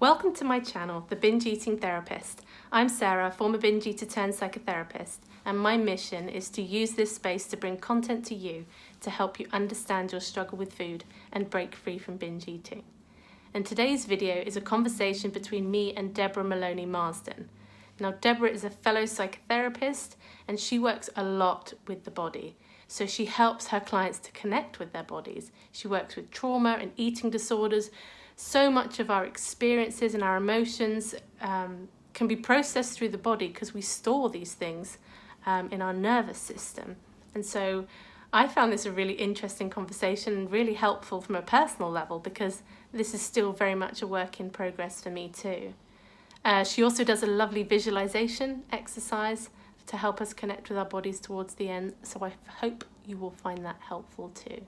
Welcome to my channel, The Binge Eating Therapist. I'm Sarah, former binge eater turned psychotherapist, and my mission is to use this space to bring content to you to help you understand your struggle with food and break free from binge eating. And today's video is a conversation between me and Deborah Maloney-Marsden. Now, Deborah is a fellow psychotherapist and she works a lot with the body. So she helps her clients to connect with their bodies. She works with trauma and eating disorders. So much of our experiences and our emotions can be processed through the body because we store these things in our nervous system. And so I found this a really interesting conversation and really helpful from a personal level because this is still very much a work in progress for me too. She also does a lovely visualization exercise to help us connect with our bodies towards the end. So I hope you will find that helpful too.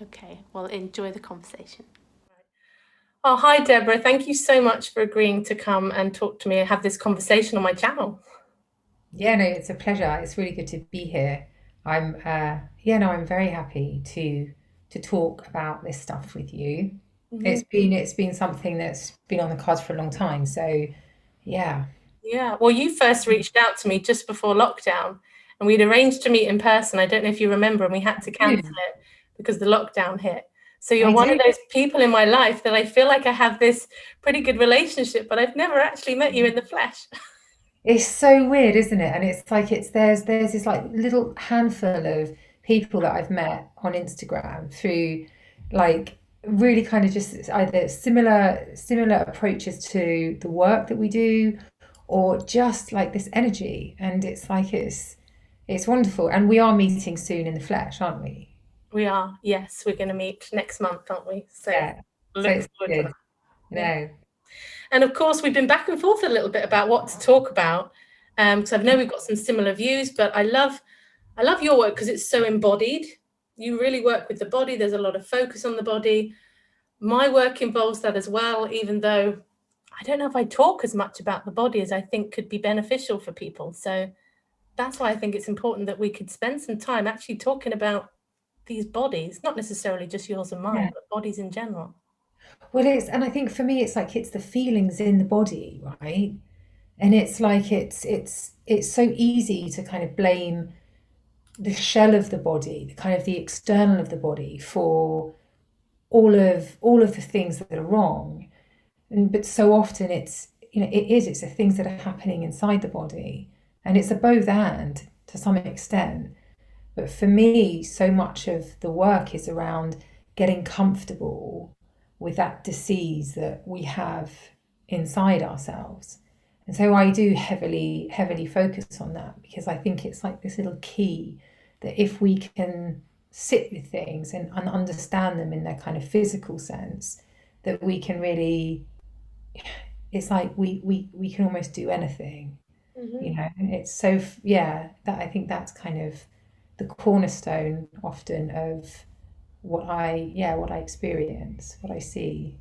Okay, well, enjoy the conversation. Oh, hi, Deborah. Thank you so much for agreeing to come and talk to me and have this conversation on my channel. Yeah, no, it's a pleasure. It's really good to be here. I'm very happy to talk about this stuff with you. It's been something that's been on the cards for a long time. So, yeah. Yeah, well, you first reached out to me just before lockdown and we'd arranged to meet in person. I don't know if you remember, and we had to cancel it because the lockdown hit. So you're one of those people in my life that I feel like I have this pretty good relationship, but I've never actually met you in the flesh. It's so weird, isn't it? And it's like there's this like little handful of people that I've met on Instagram through like really kind of just either similar approaches to the work that we do or just like this energy. And it's like it's wonderful. And we are meeting soon in the flesh, aren't we? We are, yes, we're going to meet next month, aren't we? So Yeah. So look it's forward to good. that. No. And of course, we've been back and forth a little bit about what to talk about, because I know we've got some similar views. But I love your work because it's so embodied. You really work with the body. There's a lot of focus on the body. My work involves that as well, even though I don't know if I talk as much about the body as I think could be beneficial for people. So that's why I think it's important that we could spend some time actually talking about these bodies, not necessarily just yours and mine, Yeah. but bodies in general. Well, and I think for me, it's like it's the feelings in the body, right? And it's like it's so easy to kind of blame the shell of the body, the kind of the external of the body for all of the things that are wrong. But so often it's the things that are happening inside the body. And it's a both and to some extent. But for me, so much of the work is around getting comfortable with that disease that we have inside ourselves. And so I do heavily focus on that because I think it's like this little key that if we can sit with things and understand them in their kind of physical sense, that we can really, it's like we can almost do anything, you know. And it's so, yeah, that I think that's kind of the cornerstone often of what I experience, what I see.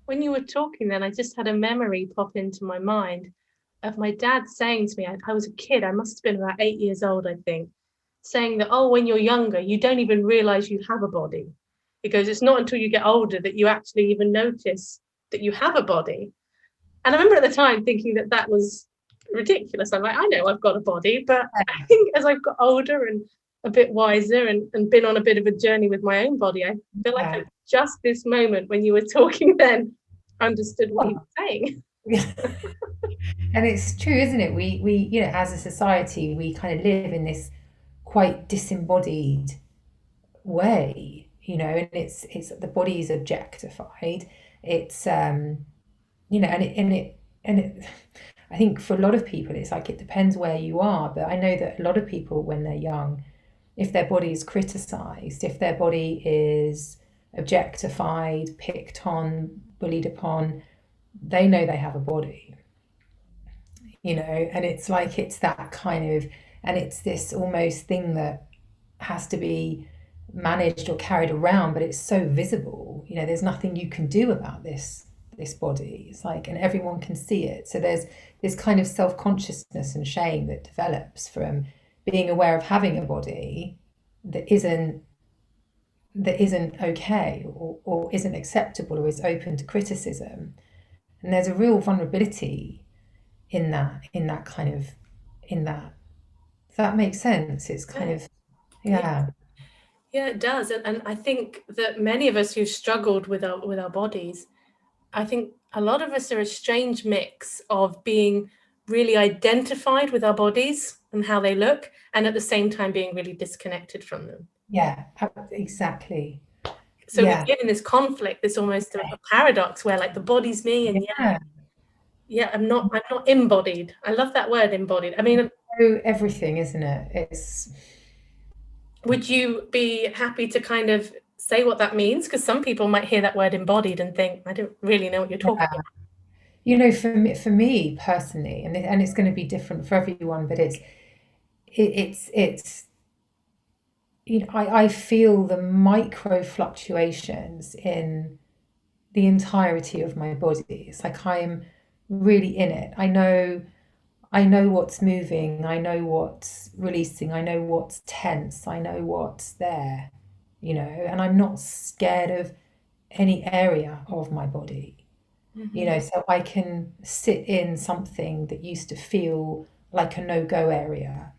When you were talking then, I just had a memory pop into my mind of my dad saying to me, I was a kid, I must have been about 8 years old, I think, saying that, oh, when you're younger, you don't even realize you have a body. He goes, it's not until you get older that you actually even notice that you have a body. And I remember at the time thinking that that was ridiculous. I'm like, I know I've got a body, but I think as I've got older and a bit wiser and been on a bit of a journey with my own body, I feel like Yeah. I've just this moment when you were talking then understood what you were saying. Yeah. And it's true, isn't it? We as a society, we kind of live in this quite disembodied way, and it's the body is objectified. It's and it I think for a lot of people it's like it depends where you are, but I know that a lot of people when they're young, if their body is criticized, if their body is objectified, picked on, bullied upon, they know they have a body, and it's like it's that kind of, and it's this almost thing that has to be managed or carried around, but it's so visible. There's nothing you can do about this body. It's like, and everyone can see it. So there's this kind of self-consciousness and shame that develops from being aware of having a body that isn't okay or isn't acceptable or is open to criticism. And there's a real vulnerability in that kind of, in that. Does that make sense? It's kind Yeah. of, yeah. Yeah, it does. And I think that many of us who struggled with our bodies, I think a lot of us are a strange mix of being really identified with our bodies and how they look, and at the same time being really disconnected from them. Yeah, exactly. So we Yeah. live in this conflict, this almost a paradox where like the body's me, and Yeah. I'm not embodied. I love that word, embodied. I mean, So everything, isn't it? It's, would you be happy to kind of say what that means? Because some people might hear that word embodied and think, I don't really know what you're talking yeah. You know, for me personally, and it's going to be different for everyone, but it's you know, I feel the micro fluctuations in the entirety of my body. It's like I'm really in it. I know what's moving, I know what's releasing, I know what's tense, I know what's there, you know, and I'm not scared of any area of my body. You know, about. so I can sit in something that used to feel like a no-go area,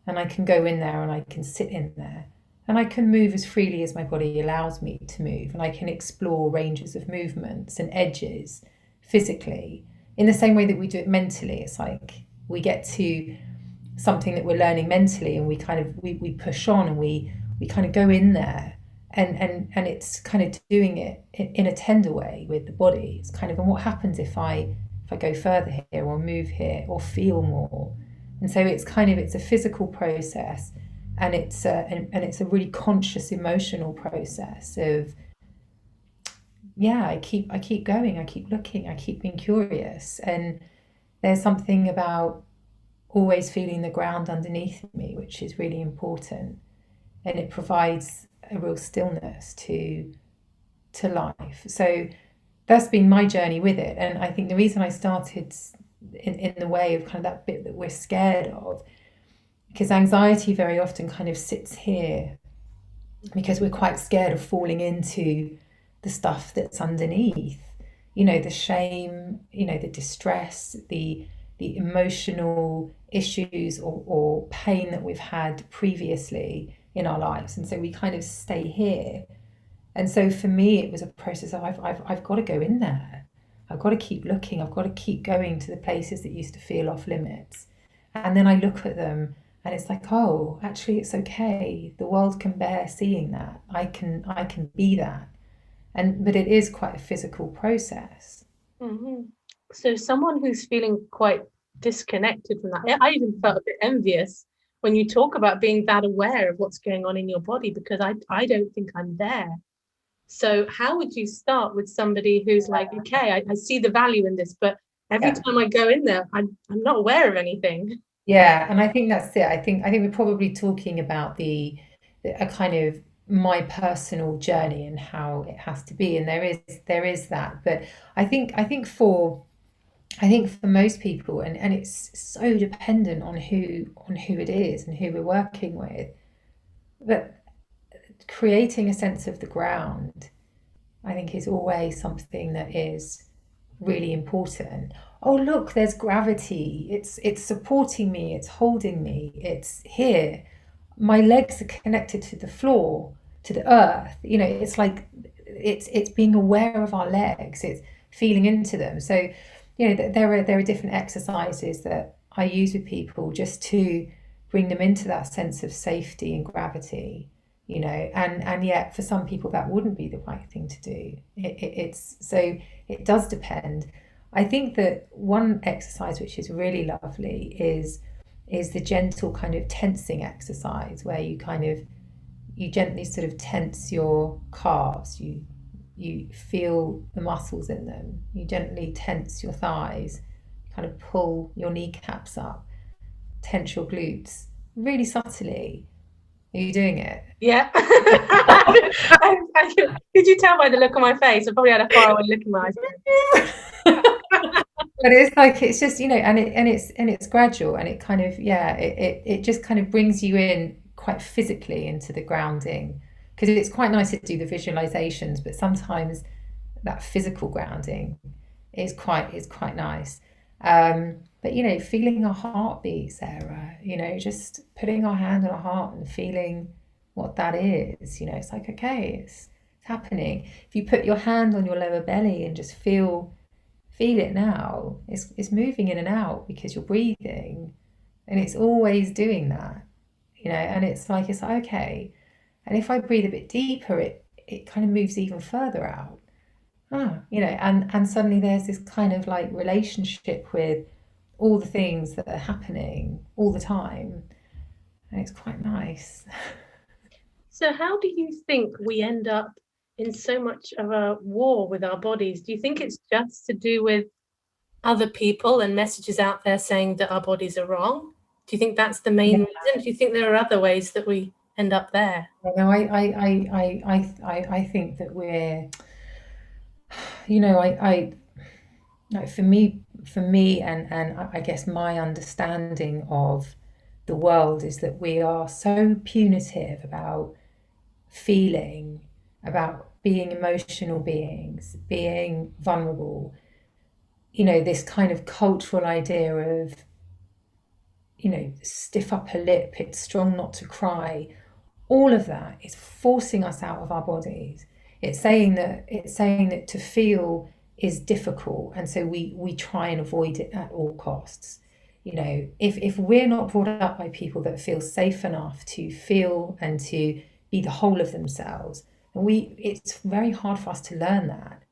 and I can go in there and I can sit in there, and I can move as freely as my body allows me to move, and I can explore ranges of movements and edges physically in the same way that we do it mentally. It's like we get to something that we're learning mentally, and we kind of we push on, and we kind of go in there, and it's kind of doing it in a tender way with the body. It's kind of, and what happens if I go further here or move here or feel more. And so it's kind of, it's a physical process, and it's a really conscious emotional process of, yeah, I keep going, I keep looking, I keep being curious. And there's something about always feeling the ground underneath me, which is really important, and it provides a real stillness to life. So that's been my journey with it, and I think the reason I started in the way of kind of that bit that we're scared of, because anxiety very often kind of sits here because we're quite scared of falling into the stuff that's underneath, you know, the shame, you know, the distress, the emotional issues or pain that we've had previously in our lives. And so we kind of stay here. And so for me, it was a process of I've got to go in there. I've got to keep looking. I've got to keep going to the places that used to feel off limits. And then I look at them and it's like, oh, actually, it's okay. The world can bear seeing that. I can be that. But it is quite a physical process. Hmm. So someone who's feeling quite disconnected from that, I even felt a bit envious when you talk about being that aware of what's going on in your body, because I don't think I'm there. So how would you start with somebody who's like, okay, I see the value in this, but every Yeah. time I go in there, I'm not aware of anything. Yeah, and I think that's it. I think we're probably talking about a kind of my personal journey and how it has to be, and there is that. But I think for most people, and it's so dependent on who it is and who we're working with, but creating a sense of the ground, I think, is always something that is really important. Oh, look, there's gravity. It's supporting me, it's holding me, it's here. My legs are connected to the floor, to the earth. You know, it's like it's being aware of our legs, it's feeling into them. So, you know, there are different exercises that I use with people just to bring them into that sense of safety and gravity, you know, and yet for some people that wouldn't be the right thing to do. It's so it does depend. I think that one exercise which is really lovely is the gentle kind of tensing exercise, where you gently sort of tense your calves, you feel the muscles in them, you gently tense your thighs, kind of pull your kneecaps up, tense your glutes really subtly. Are you doing it? Yeah. Could you tell by the look on my face? I probably had a faraway look in my eyes. But it's like, it's just, you know, and it's gradual, and it kind of, yeah, it just kind of brings you in quite physically into the grounding, because it's quite nice to do the visualizations, but sometimes that physical grounding is quite nice. But feeling our heartbeat, Sarah, just putting our hand on our heart and feeling what that is, it's like, okay, it's happening. If you put your hand on your lower belly and just feel it now, it's moving in and out because you're breathing, and it's always doing that, and it's like okay. And if I breathe a bit deeper, it kind of moves even further out. And suddenly there's this kind of like relationship with all the things that are happening all the time, and it's quite nice. So, how do you think we end up in so much of a war with our bodies? Do you think it's just to do with other people and messages out there saying that our bodies are wrong? Do you think that's the main Yeah, reason? Do you think there are other ways that we end up there? no, I think that we're, I like for me, and I guess my understanding of the world is that we are so punitive about feeling, about being emotional beings, being vulnerable. This kind of cultural idea of, stiff upper lip, it's strong not to cry. All of that is forcing us out of our bodies. It's saying that to feel is difficult, and so we try and avoid it at all costs. If we're not brought up by people that feel safe enough to feel and to be the whole of themselves, and it's very hard for us to learn that.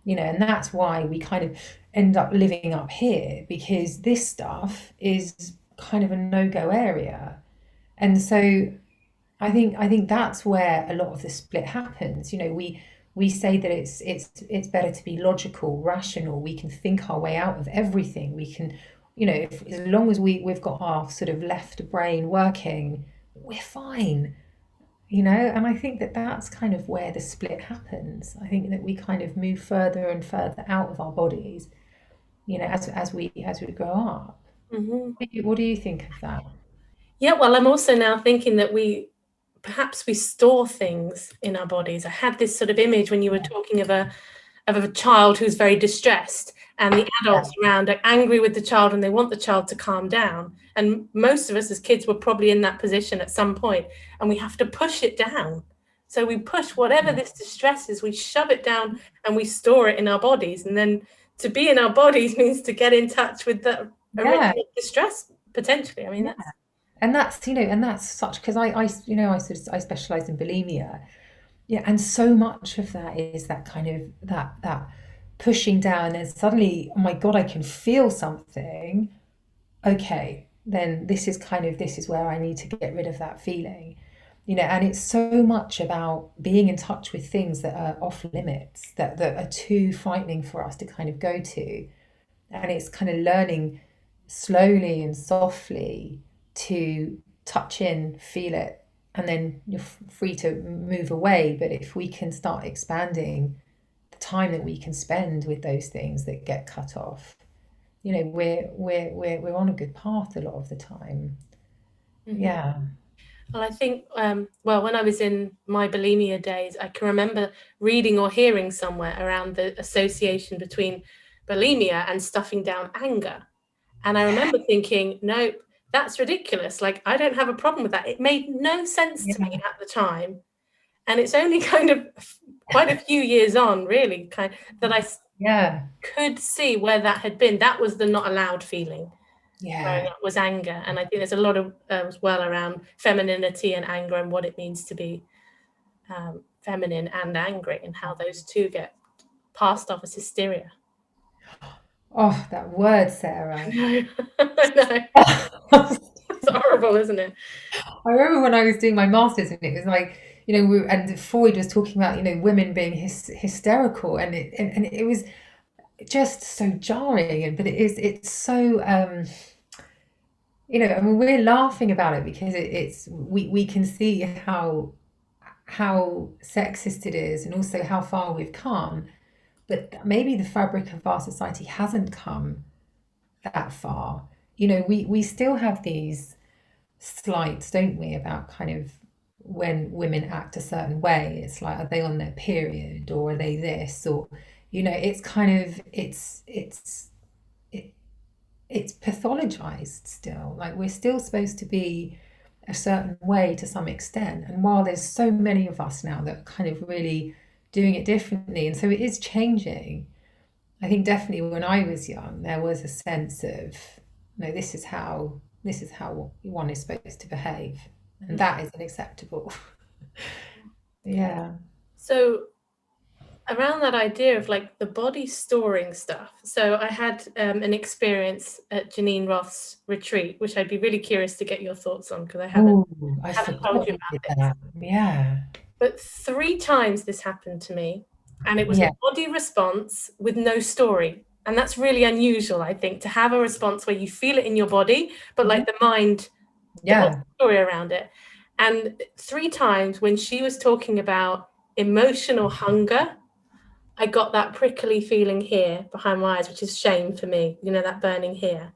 And that's why we kind of end up living up here, because this stuff is kind of a no-go area. And so I think that's where a lot of the split happens. We say that it's better to be logical, rational. We can think our way out of everything. We can, as long as we've got our sort of left brain working, we're fine. And I think that that's kind of where the split happens. I think that we kind of move further and further out of our bodies, as we grow up. Hmm. What do you think of that? Yeah, well, I'm also now thinking that we store things in our bodies. I had this sort of image when you were talking of a child who's very distressed, and the Yeah, adults around are angry with the child and they want the child to calm down. And most of us as kids were probably in that position at some point, and we have to push it down. So we push whatever this distress is, we shove it down and we store it in our bodies. And then to be in our bodies means to get in touch with the yeah, original distress potentially. I mean, yeah. that's And that's such, because I specialize in bulimia. Yeah, and so much of that is that kind of that pushing down, and suddenly, oh my God, I can feel something. Okay, then this is where I need to get rid of that feeling. And it's so much about being in touch with things that are off limits, that are too frightening for us to kind of go to. And it's kind of learning slowly and softly to touch in, feel it, and then you're free to move away. But if we can start expanding the time that we can spend with those things that get cut off, we're on a good path a lot of the time. mhm. Yeah. Well, I think, well, when I was in my bulimia days, I can remember reading or hearing somewhere around the association between bulimia and stuffing down anger. And I Yeah. remember thinking, nope, that's ridiculous. Like, I don't have a problem with that. It made no sense to me Yeah. at the time. And it's only kind of quite a few years on, really, that I Yeah. could see where that had been. That was the not allowed feeling growing Yeah. up, was anger. And I think there's a lot of as well around femininity and anger and what it means to be feminine and angry, and how those two get passed off as hysteria. Oh, that word, I Sarah. know. I know. I It's horrible, isn't it? remember when I was doing my master's, and it was like, and Freud was talking about, women being hysterical, and it was just so jarring. But it's so, I mean, we're laughing about it because we can see how sexist it is, and also how far we've come. But maybe the fabric of our society hasn't come that far. We still have these slights, don't we, about kind of when women act a certain way. It's like, are they on their period, or are they this, or You know, it's kind of it, it's pathologized still. Like we're still supposed to be a certain way to some extent. And while there's so many of us now that are kind of really doing it differently, and so it is changing. I think definitely when I was young, there was a sense of, no, this is how one is supposed to behave, and that isn't acceptable. Yeah. So around that idea of like the body storing stuff. So I had an experience at Janine Roth's retreat, which I'd be really curious to get your thoughts on because I Oh, I haven't told forgot you you did about this. that. Yeah. But 3 times this happened to me, and it was a Yeah. body response with no story. And that's really unusual, I think, to have a response where you feel it in your body, but like the mind, there was Yeah. a story around it. And 3 times when she was talking about emotional hunger, I got that prickly feeling here behind my eyes, which is shame for me, that burning here.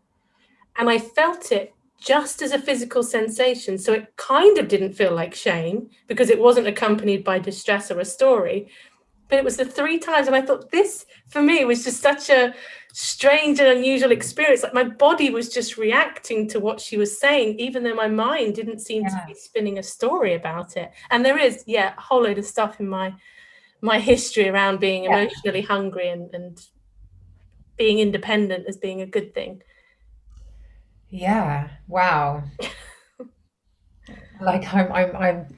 And I felt it just as a physical sensation. So it kind of didn't feel like shame because it wasn't accompanied by distress or a story. But it was the 3 times. And I thought this, for me, was just such a strange and unusual experience. Like my body was just reacting to what she was saying, even though my mind didn't seem to Yeah. be spinning a story about it. And there is, a whole load of stuff in my history around being Yeah. emotionally hungry and being independent as being a good thing. Yeah. Wow. Like I'm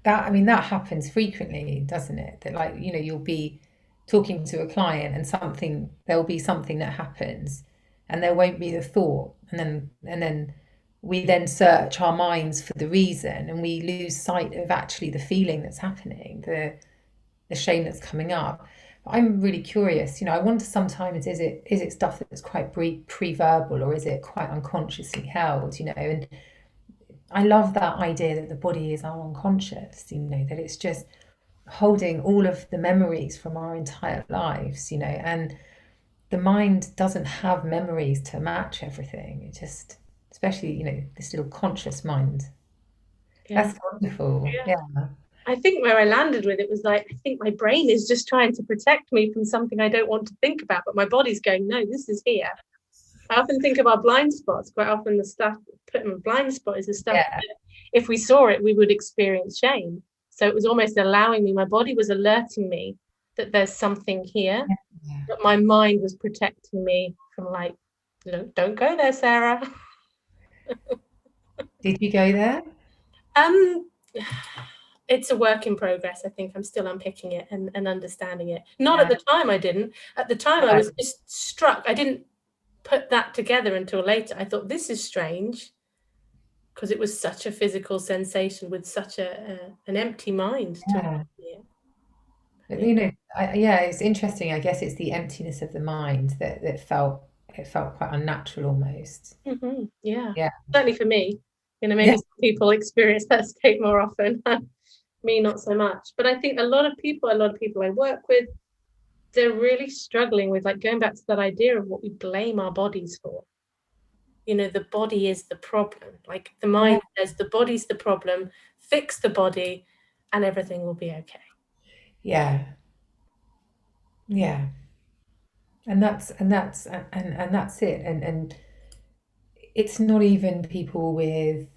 that, I mean, that happens frequently, doesn't it? That like, you'll be talking to a client and there'll be something that happens and there won't be the thought. And then we then search our minds for the reason and we lose sight of actually the feeling that's happening, the shame that's coming up. But I'm really curious, I wonder sometimes is it stuff that's quite pre-verbal or is it quite unconsciously held, and I love that idea that the body is our unconscious, that it's just holding all of the memories from our entire lives, and the mind doesn't have memories to match everything. It just, especially, this little conscious mind. Yeah. That's wonderful. Yeah. Yeah. I think where I landed with it was like, I think my brain is just trying to protect me from something I don't want to think about, but my body's going, no, this is here. I often think of our blind spots. Quite often the stuff put in a blind spot is the stuff Yeah. that if we saw it, we would experience shame. So it was almost allowing me, my body was alerting me that there's something here, Yeah. but my mind was protecting me from like, don't go there, Sarah. Did you go there? Um, it's a work in progress. I think I'm still unpicking it and understanding it. Not at Yeah. the time, I didn't. At the time, I No. was just struck. I didn't put that together until later. I thought this is strange because it was such a physical sensation with such an empty mind to Yeah. it. But, Yeah. yeah, it's interesting. I guess it's the emptiness of the mind that felt quite unnatural almost. Mm-hmm. Yeah. Yeah. Certainly for me. Yeah. Maybe some people experience that state more often. Me, not so much. But I think a lot of people I work with, they're really struggling with like going back to that idea of what we blame our bodies for. The body is the problem. Like the Yeah. mind says the body's the problem, fix the body, and everything will be okay. Yeah. Yeah. And that's it. And it's not even people with,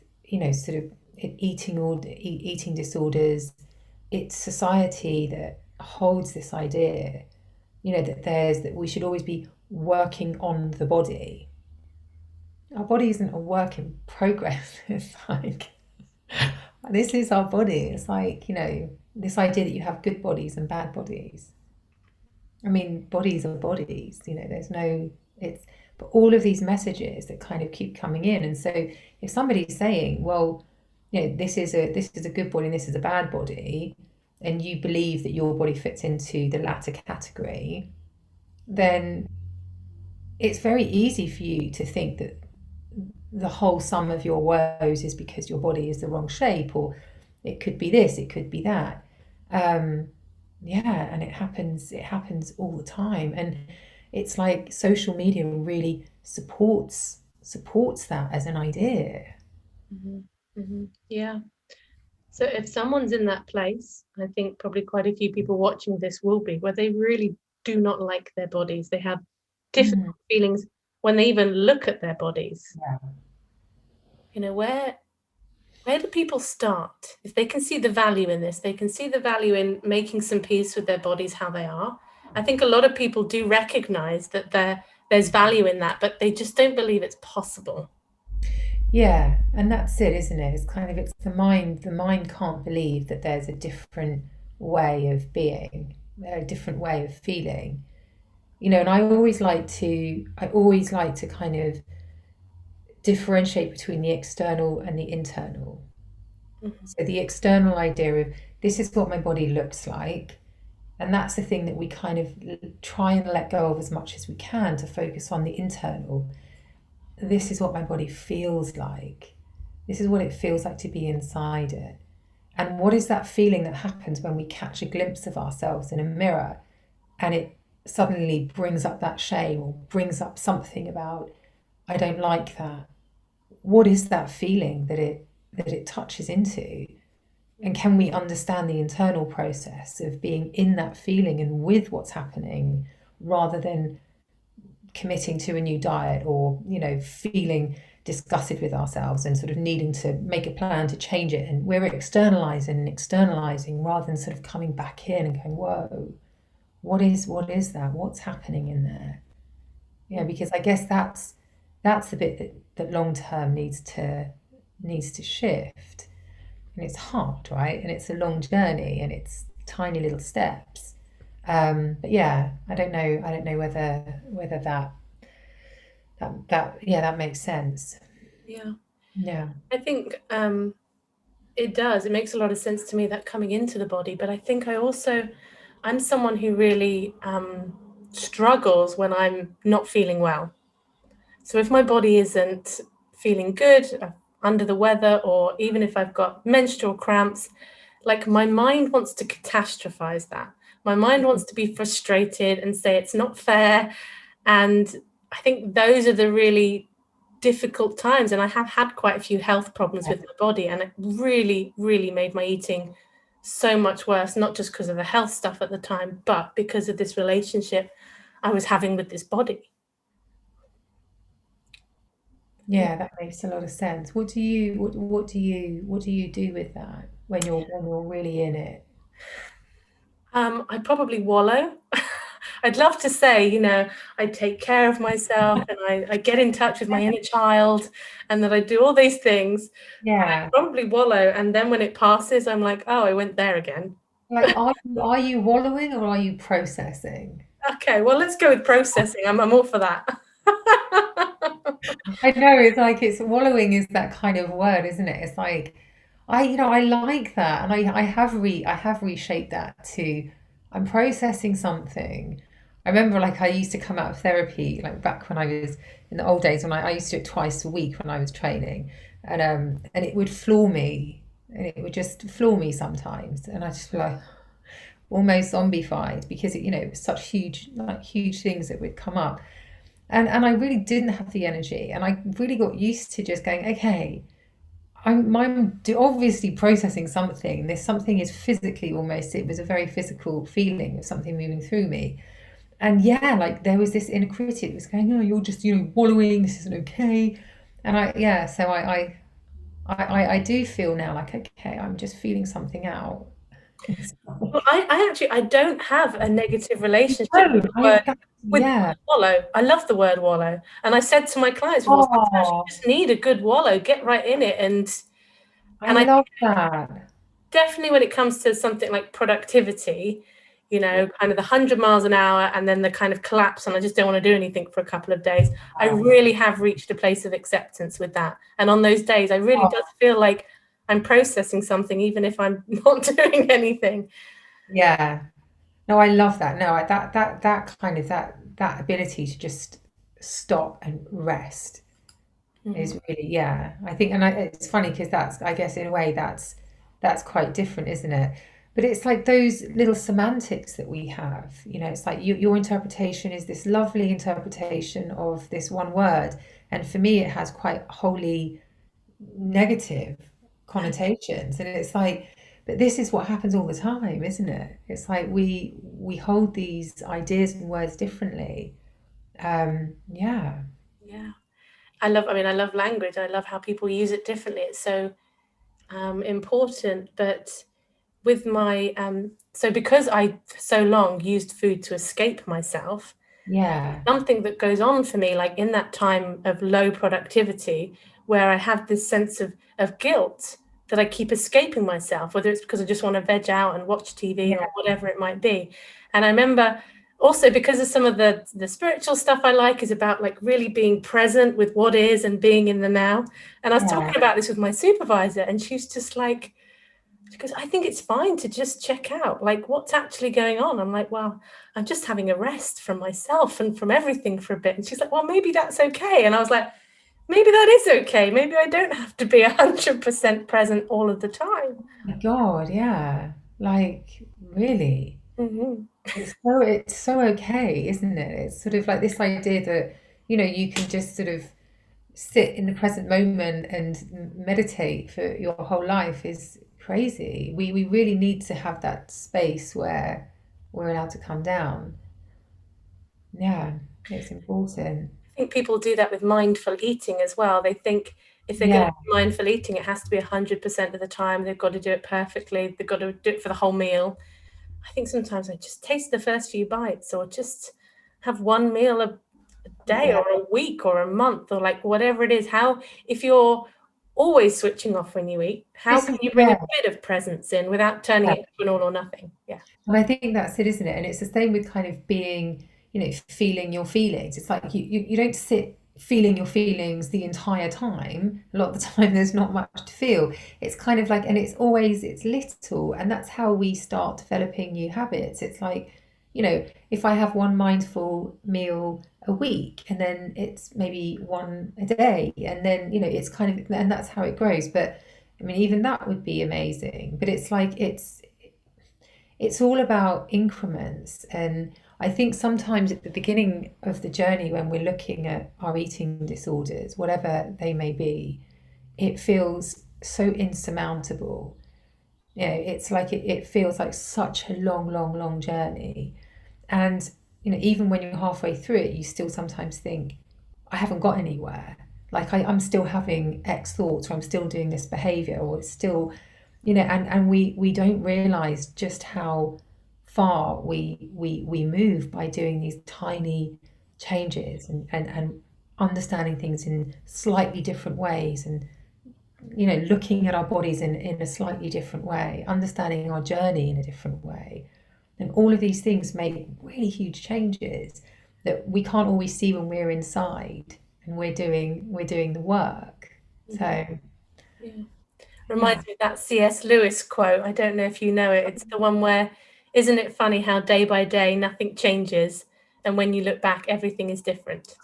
sort of eating disorders. It's society that holds this idea, that we should always be working on the body. Our body isn't a work in progress. It's like this is our body. It's like, this idea that you have good bodies and bad bodies. I mean, bodies are bodies, there's no, it's, but all of these messages that kind of keep coming in. And so if somebody's saying, well, this is a good body and this is a bad body, and you believe that your body fits into the latter category, then it's very easy for you to think that the whole sum of your woes is because your body is the wrong shape, or it could be this, it could be that. Um, yeah, and it happens all the time. And it's like social media really supports that as an idea. Mm-hmm. Mm-hmm. Yeah. So if someone's in that place, I think probably quite a few people watching this will be, where they really do not like their bodies. They have difficult Mm, feelings when they even look at their bodies. yeah. You know, where do people start? If they can see the value in this, they can see the value in making some peace with their bodies, how they are. I think a lot of people do recognize that there's value in that, but they just don't believe it's possible. Yeah, and that's it, isn't it? It's kind of it's the mind. The mind can't believe that there's a different way of being, a different way of feeling. And I always like to kind of differentiate between the external and the internal. Mhm. So the external idea of this is what my body looks like, and that's the thing that we kind of try and let go of as much as we can to focus on the internal. This is what my body feels like. This is what it feels like to be inside it. And what is that feeling that happens when we catch a glimpse of ourselves in a mirror and it suddenly brings up that shame or brings up something about, I don't like that. What is that feeling that it touches into? And can we understand the internal process of being in that feeling and with what's happening rather than committing to a new diet or, feeling disgusted with ourselves and sort of needing to make a plan to change it. And we're externalizing rather than sort of coming back in and going, whoa, what is that? What's happening in there? Yeah, because I guess that's the bit that long term needs to shift. And it's hard, right? And it's a long journey and it's tiny little steps. But yeah, I don't know whether that makes sense. Yeah, Yeah. I think it does. It makes a lot of sense to me that coming into the body, but I think I'm someone who really struggles when I'm not feeling well. So if my body isn't feeling good, under the weather, or even if I've got menstrual cramps, like my mind wants to catastrophize that. My mind wants to be frustrated and say it's not fair. And I think those are the really difficult times. And I have had quite a few health problems with my body, and it really, really made my eating so much worse, not just because of the health stuff at the time, but because of this relationship I was having with this body. Yeah. Yeah, that makes a lot of sense. What do you do with that when you're really in it? I probably wallow. I'd love to say, I take care of myself and I get in touch with my inner child and that I do all these things. Yeah. Probably wallow. And then when it passes, I'm like, oh, I went there again. Like, are you wallowing or are you processing? Okay, well, let's go with processing. I'm all for that. I know it's wallowing is that kind of word, isn't it? It's like I like that, and I have reshaped that to I'm processing something. I remember like I used to come out of therapy like back when I was in the old days when I used to do it twice a week when I was training, and it would floor me, and it would just floor me sometimes, and I just feel like almost zombified because it was such huge things that would come up. And I really didn't have the energy, and I really got used to just going, okay, I'm obviously processing something. This something is physically almost, it was a very physical feeling of something moving through me. And yeah, like there was this inner critic that was going, oh, you're just, wallowing, this isn't okay. And so I do feel now like, okay, I'm just feeling something out. Well, I actually I don't have a negative relationship Oh, with yeah. wallow. I love the word wallow. And I said to my clients before, sometimes you Oh, just need a good wallow, get right in it. I And I love that. definitely when it comes to something like productivity, kind of the 100 miles an hour and then the kind of collapse and I just don't want to do anything for a couple of days. I really have reached a place of acceptance with that. And on those days, I really does feel like I'm processing something, even if I'm not doing anything. Yeah. No, I love that. No, that kind of that ability to just stop and rest Mhm. is really, yeah. I think, and it's funny because I guess in a way that's quite different, isn't it? But it's like those little semantics that we have. It's like your interpretation is this lovely interpretation of this one word, and for me, it has quite wholly negative connotations. And it's like, but this is what happens all the time, isn't it? It's like we hold these ideas and words differently. Yeah. Yeah. I love language. I love how people use it differently. It's so important. But with my, so because I so long used food to escape myself, Yeah. something that goes on for me, like in that time of low productivity, where I have this sense of guilt that I keep escaping myself, whether it's because I just want to veg out and watch TV or Yeah. whatever it might be. And I remember also, because of some of the spiritual stuff I like is about like really being present with what is and being in the now. And I was Yeah. talking about this with my supervisor, and she's just like, because I think it's fine to just check out like what's actually going on. I'm like, well, I'm just having a rest from myself and from everything for a bit. And she's like, well, maybe that's okay. And I was like, maybe that is okay. Maybe I don't have to be 100% present all of the time. Oh my God, yeah. Like, really. Mm-hmm. It's so okay, isn't it? It's sort of like this idea that, you can just sort of sit in the present moment and meditate for your whole life is crazy. We really need to have that space where we're allowed to come down. Yeah, it's important. I think people do that with mindful eating as well. They think if they're going to Yeah, do mindful eating, it has to be 100% of the time. They've got to do it perfectly. They've got to do it for the whole meal. I think sometimes I just taste the first few bites, or just have one meal a day yeah. or a week or a month, or like whatever it is. How, if you're always switching off when you eat, how This can is, you bring a yeah. bit of presence in without turning Yeah. it into an all or nothing? Yeah. And I think that's it, isn't it? And it's the same with kind of being, feeling your feelings. It's like you don't sit feeling your feelings the entire time. A lot of the time, there's not much to feel. It's kind of like, and it's little. And that's how we start developing new habits. It's like, if I have one mindful meal a week and then it's maybe one a day, and then, it's kind of, and that's how it grows. But I mean, even that would be amazing. But it's like, it's all about increments. And I think sometimes at the beginning of the journey, when we're looking at our eating disorders, whatever they may be, it feels so insurmountable. It's like it feels like such a long, long, long journey. And even when you're halfway through it, you still sometimes think, I haven't got anywhere. Like I'm still having X thoughts, or I'm still doing this behavior, or it's still, and we don't realize just how far we move by doing these tiny changes, and understanding things in slightly different ways, and looking at our bodies in a slightly different way, understanding our journey in a different way. And all of these things make really huge changes that we can't always see when we're inside and we're doing the work. So Yeah. yeah. Reminds me of that C.S. Lewis quote. I don't know if you know it. It's the one where, isn't it funny how day by day nothing changes, and when you look back, everything is different.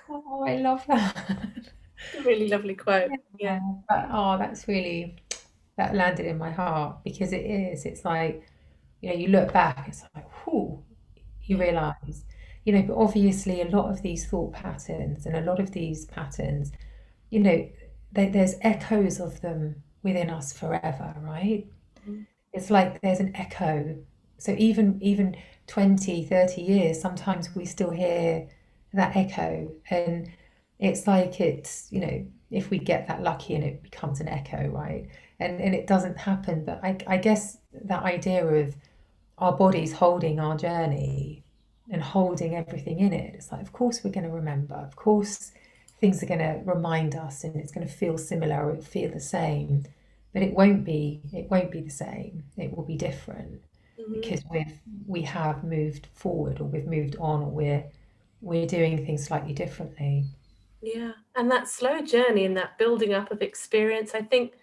Oh, I love that. It's a really lovely quote. Yeah. Yeah. That's really, that landed in my heart, because it is. It's like, you look back, it's like, whoo, you realize, but obviously a lot of these thought patterns and a lot of these patterns, you know, there's echoes of them within us forever, right? Mhm. It's like there's an echo. So even 20, 30 years, sometimes we still hear that echo. And it's like if we get that lucky and it becomes an echo, right? And it doesn't happen. But I guess that idea of our bodies holding our journey and holding everything in it, it's like, of course we're going to remember. Of course things are going to remind us, and it's going to feel similar, or it'll feel the same, but it won't be the same. It will be different, Mhm. because we have moved forward, or we've moved on, or we're doing things slightly differently. Yeah. And that slow journey and that building up of experience, I think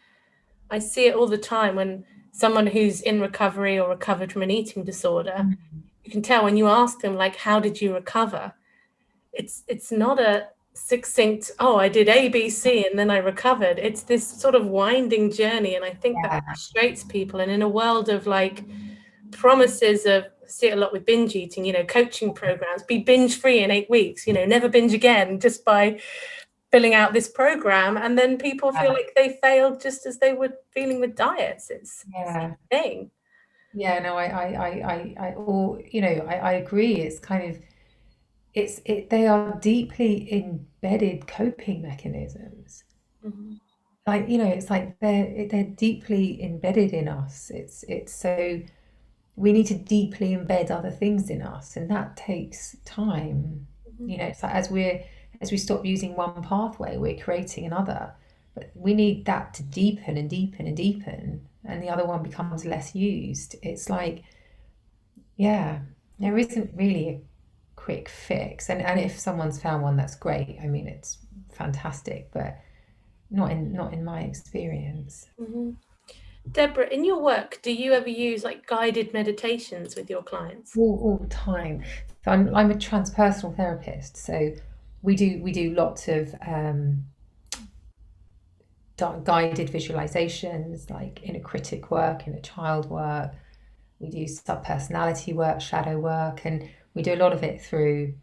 I see it all the time when someone who's in recovery or recovered from an eating disorder, Mm. you can tell when you ask them, like, how did you recover? It's not a succinct, oh, I did A, B, C, and then I recovered. It's this sort of winding journey. And I think that Yeah, frustrates people. And in a world of like promises of, I see it a lot with binge eating, coaching programs, be binge free in 8 weeks, never binge again, just by filling out this program, and then people feel like they failed just as they were feeling with diets. It's Yeah. the thing. Yeah, no, or I agree. It's kind of they are deeply embedded coping mechanisms. Mm-hmm. Like, it's like they're deeply embedded in us. It's so we need to deeply embed other things in us, and that takes time. It's like as we stop using one pathway, we're creating another. But we need that to deepen and deepen and deepen, and the other one becomes less used. It's like, yeah, there isn't really a quick fix. And if someone's found one, that's great. I mean, it's fantastic, but not in my experience. Mm-hmm. Deborah, in your work, do you ever use like guided meditations with your clients? All the time. So I'm a transpersonal therapist, so we do lots of guided visualizations, like inner critic work, inner child work. We do subpersonality work, shadow work, and we do a lot of it through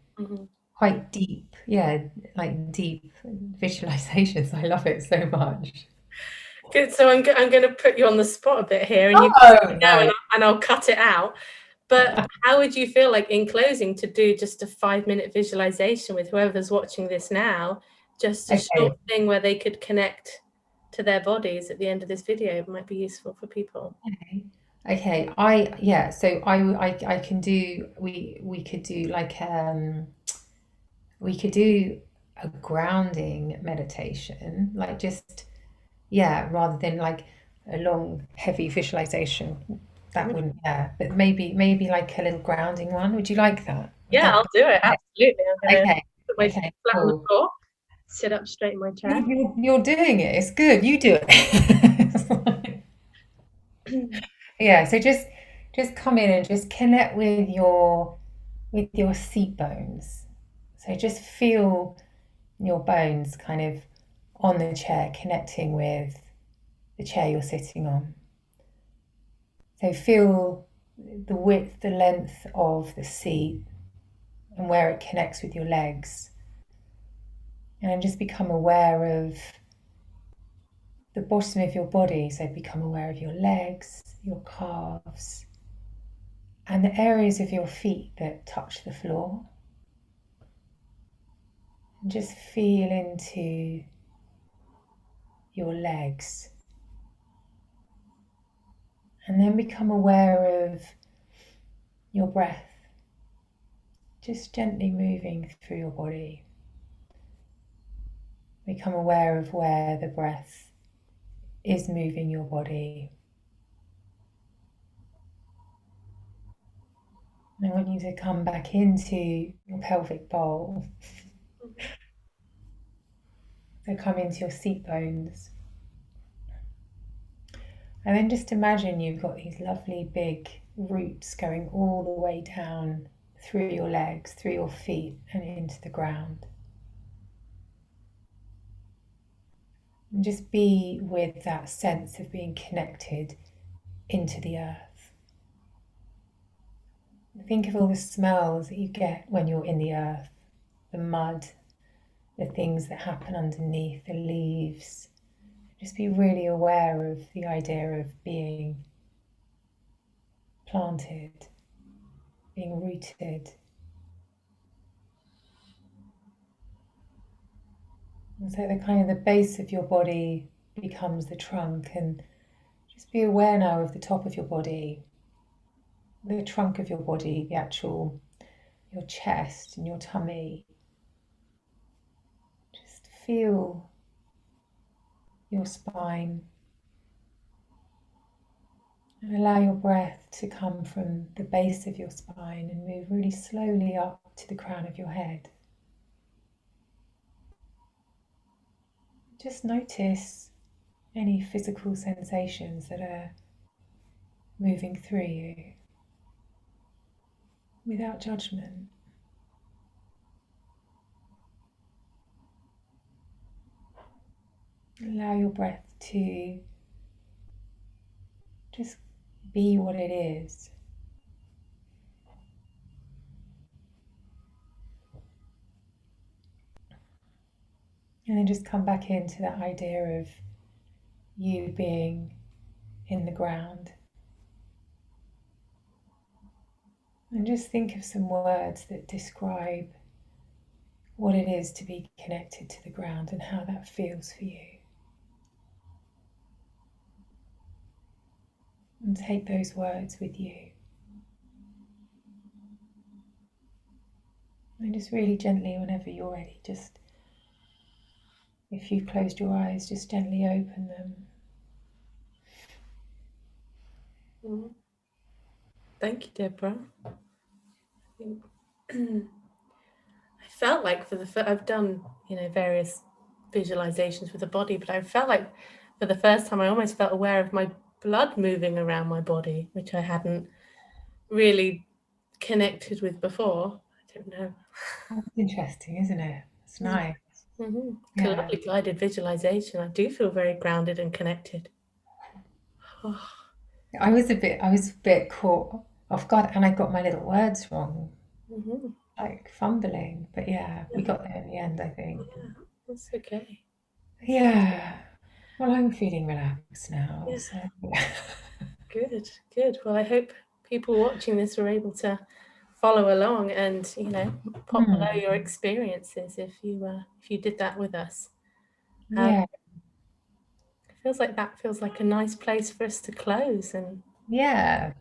quite deep, like deep visualizations. I love it so much. Good. So I'm going to put you on the spot a bit here, and you No. and I'll cut it out. But how would you feel like in closing to do just a 5-minute visualization with whoever's watching this now, just a short thing where they could connect to their bodies at the end of this video? It might be useful for people. Okay. So I can do, we could do like, we could do a grounding meditation, like just, rather than like a long, heavy visualization. That wouldn't, but maybe like a little grounding one. Would you like that? Yeah, I'll do it. Absolutely. I'm going to put my feet flat on the Cool. floor, sit up straight in my chair. You're doing it. It's good. You do it. Yeah. So just come in and just connect with your seat bones. So just feel your bones kind of on the chair, connecting with the chair you're sitting on. So feel the width, the length of the seat and where it connects with your legs. And just become aware of the bottom of your body. So become aware of your legs, your calves, and the areas of your feet that touch the floor. And just feel into your legs. And then become aware of your breath, just gently moving through your body. Become aware of where the breath is moving your body. And I want you to come back into your pelvic bowl. So come into your seat bones. And then just imagine you've got these lovely big roots going all the way down through your legs, through your feet, and into the ground. And just be with that sense of being connected into the earth. Think of all the smells that you get when you're in the earth, the mud, the things that happen underneath, the leaves. Just be really aware of the idea of being planted, being rooted. And so the base of your body becomes the trunk, and just be aware now of the top of your body, the trunk of your body, your chest and your tummy. Just feel your spine and allow your breath to come from the base of your spine and move really slowly up to the crown of your head. Just notice any physical sensations that are moving through you without judgment. Allow your breath to just be what it is. And then just come back into that idea of you being in the ground. And just think of some words that describe what it is to be connected to the ground and how that feels for you. And take those words with you. And just really gently, whenever you're ready, just if you've closed your eyes, just gently open them. Thank you, Deborah. I felt like I've done, various visualizations with the body, but I felt like for the first time I almost felt aware of my blood moving around my body, which I hadn't really connected with before. I don't know. That's interesting, isn't it? It's nice. Mm-hmm. Yeah. Lovely guided visualization. I do feel very grounded and connected. Oh. I was a bit caught off guard, and I got my little words wrong, like fumbling. But yeah, we got there in the end, I think. Yeah, that's okay. Yeah. Well, I'm feeling relaxed now. Yeah. So. Good. Well, I hope people watching this were able to follow along and pop below your experiences if you did that with us. Yeah. It feels like a nice place for us to close and Yeah.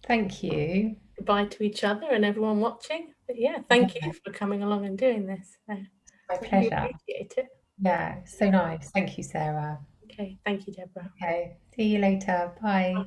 Thank you. goodbye to each other and everyone watching. But yeah, thank you for coming along and doing this. My I really pleasure. appreciate it. Yeah, so nice. Thank you, Sarah. Okay, thank you, Deborah. Okay, see you later. Bye.